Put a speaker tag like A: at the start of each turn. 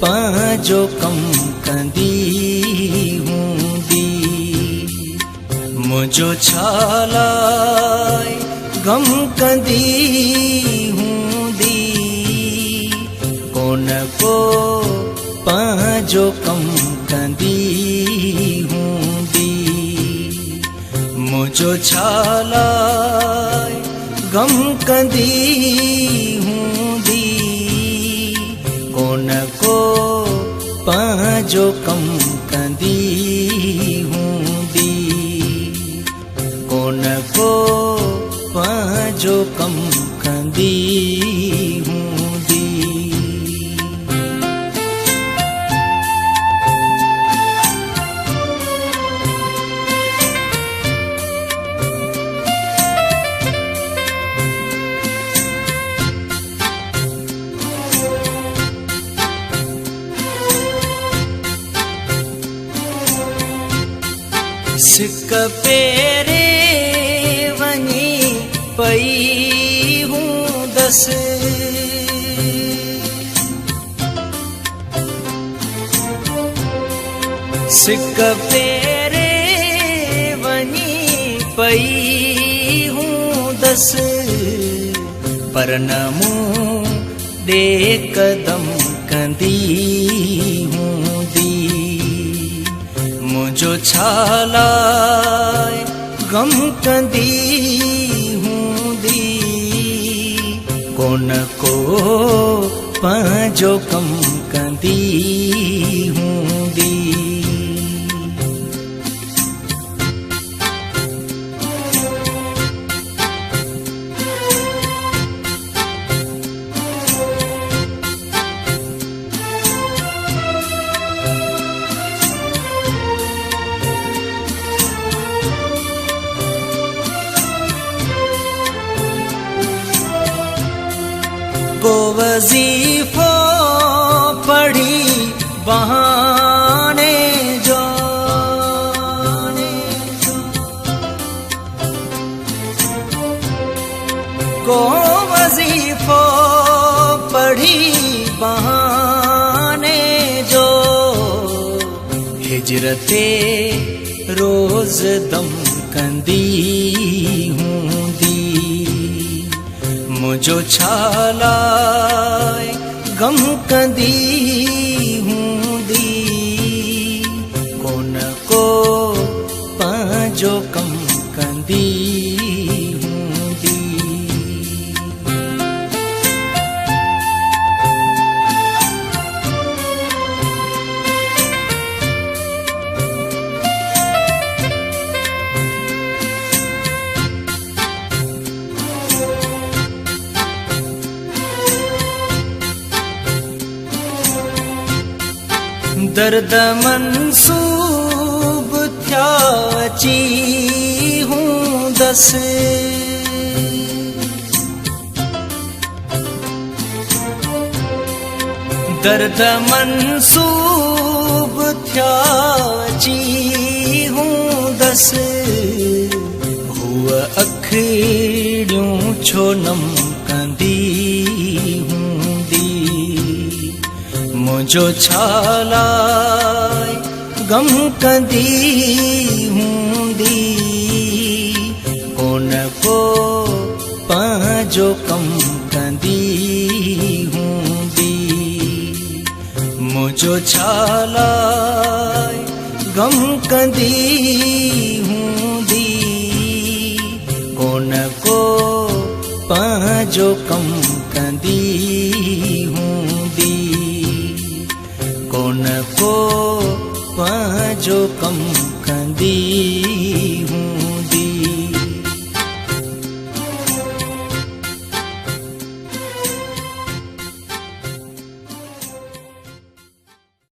A: पंहिंजो कमु कंदी हूंदी। मुंहिंजो छा लाइ गम कंदी हूंदी। कोन को पंहिंजो कमु कंदी हूंदी। मुंहिंजो छा लाइ गम कंदी हूंदी। कोन को पंहिंजो कमु कंदी हूंदी। कोन को पंहिंजो कमु कंदी हूंदी। सिक पेरे वञी पई हूंदसि। सिक पेरे वञी पई हूंदसि। पर न मूं ॾे कदम कंदी हूंदी। मुंहिंजो छा लाइ गम कंदी हूंदी। कोन को पंहिंजो कमु कंदी हूंदी। को वजीफो पढ़ी बहाने जो। को वजीफो पढ़ी बहाने जो। हिजरते रोज दम कंदी हूंदी। मुंहिंजो छा लाइ गम कंदी हूंदी। कोन को पंहिंजो कमु कंदी हूंदी। दर्द मंसूब थिया अची हूंदसि। दर्द मंसूब थिया अची हूंदसि। हूअ अखिड़ियूं छो नम कंदी हूंदी। मुंहिंजो छा लाइ गम कंदी हूंदी। कोन को पंहिंजो कमु कंदी हूंदी। मुंहिंजो छा लाइ गम कंदी हूंदी। कोन को पंहिंजो कमु कंदी हूंदी। कोन को पंहिंजो कमु कंदी